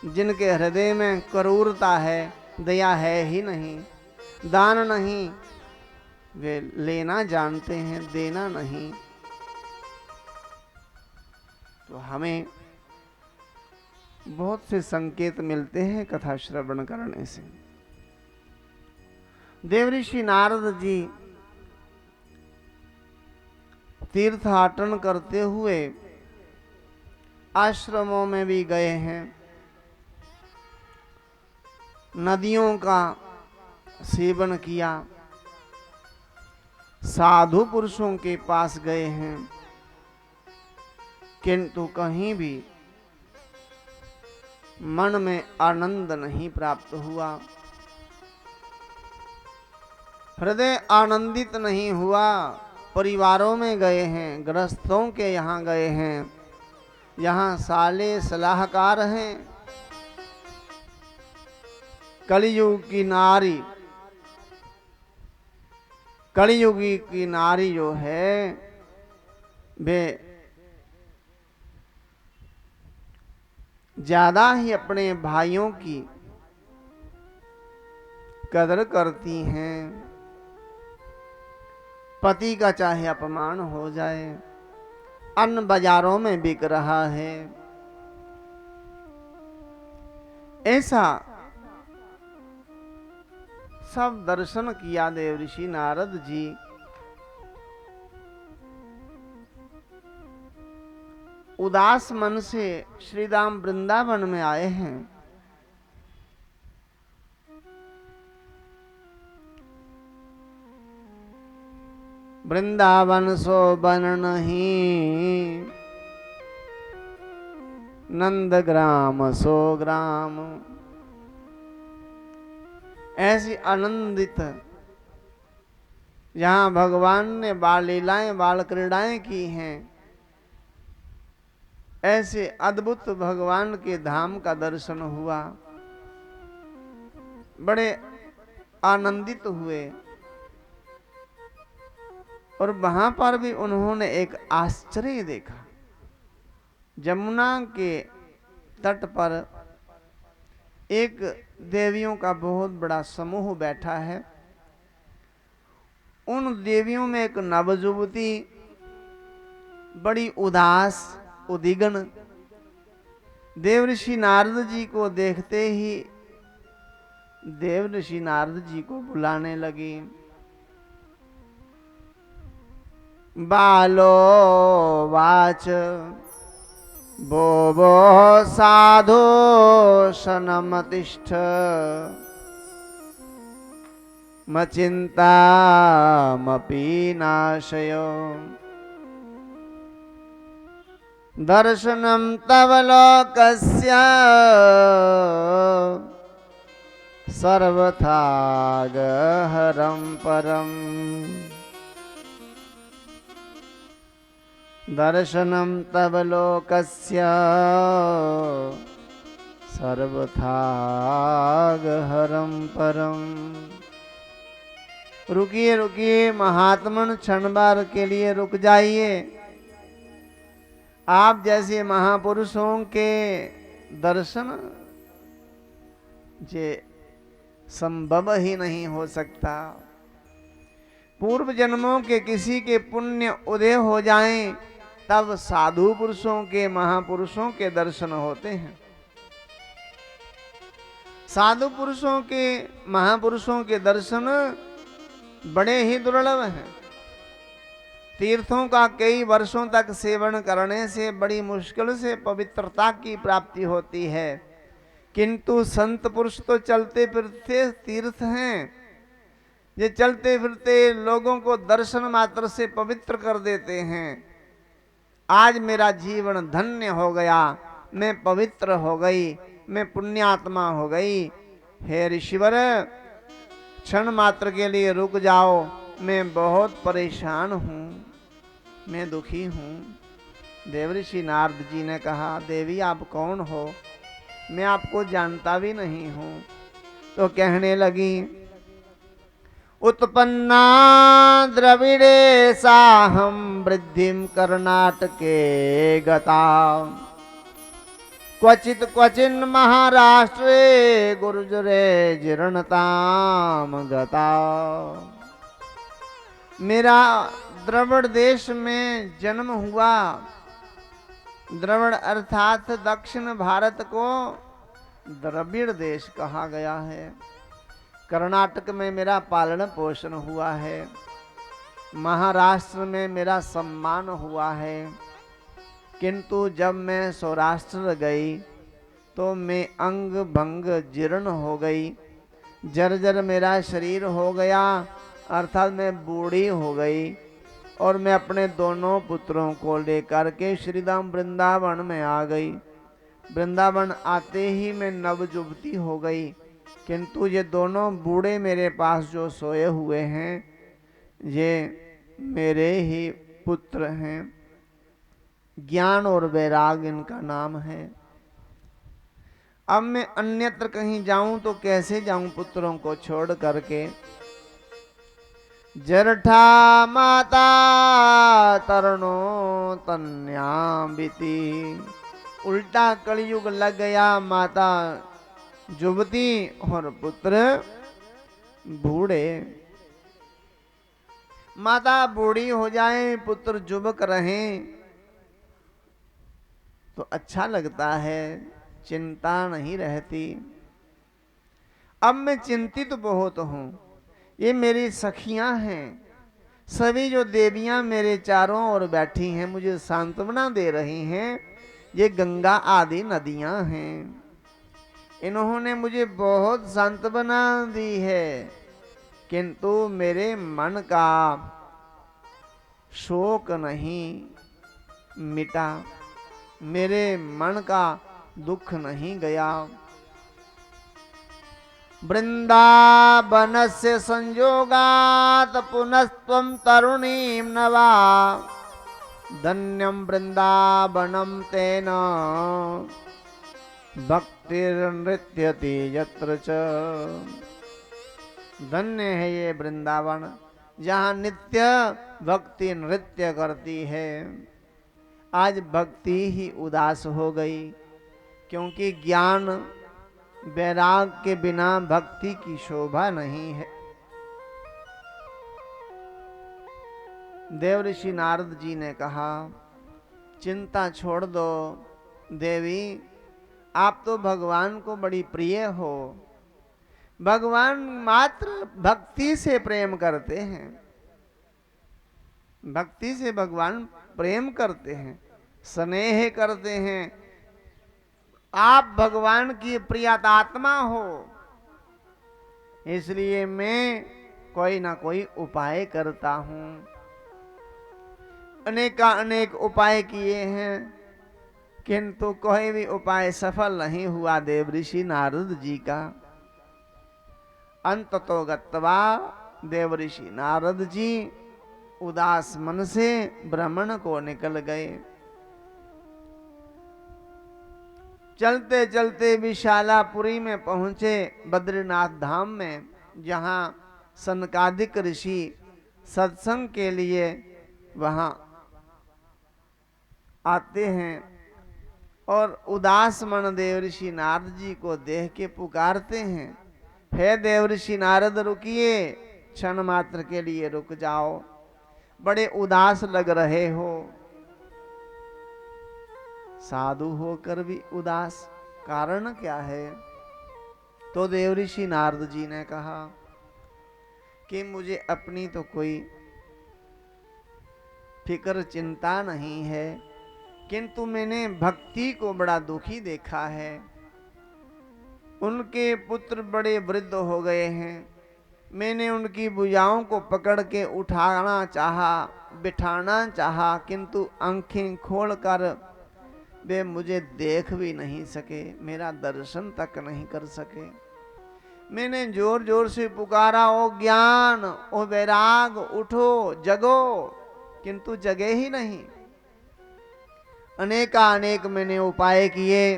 जिनके हृदय में क्रूरता है, दया है ही नहीं, दान नहीं, वे लेना जानते हैं, देना नहीं। तो हमें बहुत से संकेत मिलते हैं कथा श्रवण करने से। देवऋषि नारद जी तीर्थाटन करते हुए आश्रमों में भी गए हैं, नदियों का सेवन किया, साधु पुरुषों के पास गए हैं, किंतु कहीं भी मन में आनंद नहीं प्राप्त हुआ, हृदय आनंदित नहीं हुआ। परिवारों में गए हैं, गृहस्थों के यहाँ गए हैं, यहाँ साले सलाहकार हैं, कलियुग की नारी, कलियुगी की नारी जो है वे ज्यादा ही अपने भाइयों की कदर करती हैं। पति का चाहे अपमान हो जाए, अन्न बाजारों में बिक रहा है, ऐसा सब दर्शन किया देवऋषि नारद जी। उदास मन से श्रीधाम वृंदावन में आए हैं। वृंदावन सो बन नहीं, नंद ग्राम सो ग्राम। ऐसी आनंदित जहां भगवान ने बाल लीलाएं, बाल क्रीड़ाएं की हैं, ऐसे अद्भुत भगवान के धाम का दर्शन हुआ, बड़े आनंदित हुए। और वहां पर भी उन्होंने एक आश्चर्य देखा। जमुना के तट पर एक देवियों का बहुत बड़ा समूह बैठा है। उन देवियों में एक नवजुवती बड़ी उदास, उदिगन, देवऋषि नारद जी को देखते ही देवऋषि नारद जी को बुलाने लगी। बालो वाच बो बो साधो शनमतिष्ठ मचिंतामपि नाशयो दर्शनं तव लोकस्य सर्वथा गहरं परम्। दर्शनं तव लोकस्य सर्वथा गहरं परम्। रुकिए रुकिए महात्मन, क्षण भर के लिए रुक जाइए। आप जैसे महापुरुषों के दर्शन जे संभव ही नहीं हो सकता। पूर्व जन्मों के किसी के पुण्य उदय हो जाएं, तब साधु पुरुषों के, महापुरुषों के दर्शन होते हैं। साधु पुरुषों के, महापुरुषों के दर्शन बड़े ही दुर्लभ हैं। तीर्थों का कई वर्षों तक सेवन करने से बड़ी मुश्किल से पवित्रता की प्राप्ति होती है, किंतु संत पुरुष तो चलते फिरते तीर्थ हैं। ये चलते फिरते लोगों को दर्शन मात्र से पवित्र कर देते हैं। आज मेरा जीवन धन्य हो गया, मैं पवित्र हो गई, मैं पुण्यात्मा हो गई। हे ऋषिवर, क्षण मात्र के लिए रुक जाओ, मैं बहुत परेशान हूँ, मैं दुखी हूँ। देवऋषि नारद जी ने कहा, देवी आप कौन हो? मैं आपको जानता भी नहीं हूँ। तो कहने लगी, उत्पन्ना द्रविड़े साहम वृद्धिम कर्नाटके गता क्वचित क्वचिन महाराष्ट्रे गुर्जरे जीर्णताम गता। मेरा द्रविड़ देश में जन्म हुआ। द्रविड़ अर्थात दक्षिण भारत को द्रविड़ देश कहा गया है। कर्नाटक में मेरा पालन पोषण हुआ है। महाराष्ट्र में मेरा सम्मान हुआ है। किंतु जब मैं सौराष्ट्र गई तो मैं अंग भंग जीर्ण हो गई। जर्जर मेरा शरीर हो गया, अर्थात मैं बूढ़ी हो गई। और मैं अपने दोनों पुत्रों को लेकर के श्रीधाम वृंदावन में आ गई। वृंदावन आते ही मैं नवजुवती हो गई। किंतु ये दोनों बूढ़े मेरे पास जो सोए हुए हैं, ये मेरे ही पुत्र हैं। ज्ञान और वैराग इनका नाम है। अब मैं अन्यत्र कहीं जाऊं तो कैसे जाऊं पुत्रों को छोड़ करके। जरठा माता तरणो तन्याम बीती। उल्टा कलयुग लग गया। माता युवती और पुत्र बूढ़े। माता बूढ़ी हो जाए, पुत्र युवक रहें तो अच्छा लगता है, चिंता नहीं रहती। अब मैं चिंतित बहुत हूं। ये मेरी सखियां हैं, सभी जो देवियां मेरे चारों ओर बैठी हैं, मुझे सांत्वना दे रही हैं। ये गंगा आदि नदियां हैं, इन्होंने मुझे बहुत सांत्वना दी है। किंतु मेरे मन का शोक नहीं मिटा, मेरे मन का दुख नहीं गया। वृंदावनस्य संयोगात् पुनस्त्वं तरुणीं नवा। धन्यं वृंदावनं तेन भक्तिर्नृत्यति यत्र च। धन्य है ये वृंदावन, जहाँ नित्य भक्ति नृत्य करती है। आज भक्ति ही उदास हो गई, क्योंकि ज्ञान वैराग के बिना भक्ति की शोभा नहीं है। देव ऋषि नारद जी ने कहा, चिंता छोड़ दो देवी, आप तो भगवान को बड़ी प्रिय हो। भगवान मात्र भक्ति से प्रेम करते हैं। भक्ति से भगवान प्रेम करते हैं, स्नेह करते हैं। आप भगवान की प्रियतात्मा हो, इसलिए मैं कोई ना कोई उपाय करता हूं। अनेक उपाय किए हैं, किंतु कोई भी उपाय सफल नहीं हुआ देव ऋषि नारद जी का। अंततो गत्वा देव ऋषि नारद जी उदास मन से भ्रमण को निकल गए। चलते चलते विशालापुरी में पहुंचे, बद्रीनाथ धाम में, जहां सनकादिक ऋषि सत्संग के लिए वहां आते हैं। और उदास मन देव ऋषि नारद जी को देख के पुकारते हैं, हे देव ऋषि नारद रुकिए, क्षण मात्र के लिए रुक जाओ, बड़े उदास लग रहे हो। साधु होकर भी उदास, कारण क्या है? तो देव ऋषि नारद जी ने कहा कि मुझे अपनी तो कोई फिक्र चिंता नहीं है, किंतु मैंने भक्ति को बड़ा दुखी देखा है। उनके पुत्र बड़े वृद्ध हो गए हैं। मैंने उनकी भुजाओं को पकड़ के उठाना चाहा, बिठाना चाहा, किंतु आंखें खोलकर वे मुझे देख भी नहीं सके, मेरा दर्शन तक नहीं कर सके। मैंने जोर जोर से पुकारा, ओ ज्ञान, ओ वैराग, उठो जगो, किंतु जगे ही नहीं। अनेक मैंने उपाय किए,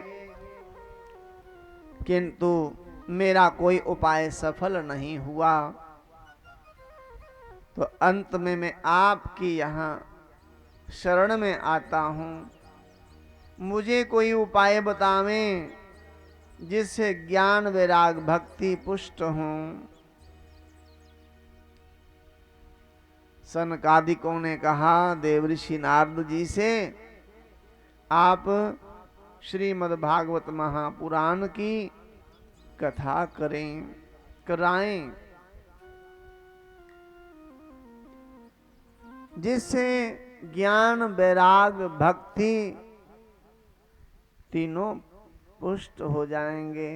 किंतु मेरा कोई उपाय सफल नहीं हुआ। तो अंत में मैं आपकी यहाँ शरण में आता हूँ। मुझे कोई उपाय बतावें जिससे ज्ञान वैराग भक्ति पुष्ट हों। सनकादिकों ने कहा देवऋषि नारद जी से, आप श्रीमद् भागवत महापुराण की कथा कराएं, जिससे ज्ञान वैराग भक्ति तीनों पुष्ट हो जाएंगे।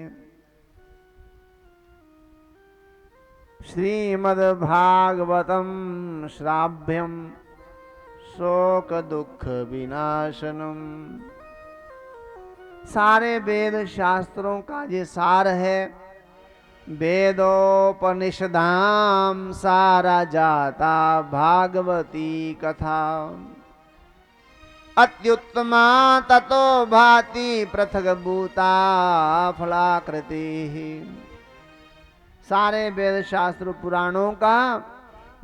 श्रीमद् भागवतम श्राव्यम शोक दुख विनाशनम। सारे वेद शास्त्रों का ये सार है। वेदोपनिषदाम सारा जाता भागवती कथा। अत्युत्तमा ततो भाति पृथक भूता फलाकृति। सारे वेद शास्त्र पुराणों का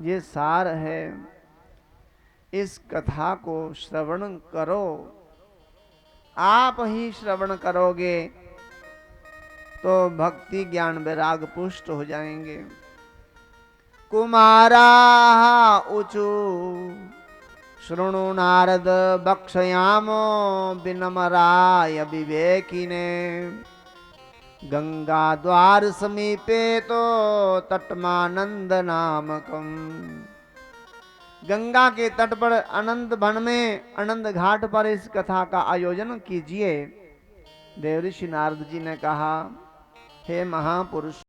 ये सार है। इस कथा को श्रवण करो। आप ही श्रवण करोगे तो भक्ति ज्ञान वैराग पुष्ट हो जाएंगे। कुमारा ऊचु शृणु नारद बक्षयामो विनमराय विवेकिने। गंगा द्वार समीपे तो तटमानंद नामकम। गंगा के तट पर आनंद वन में आनंद घाट पर इस कथा का आयोजन कीजिए। देवऋषि नारद जी ने कहा, हे महापुरुष,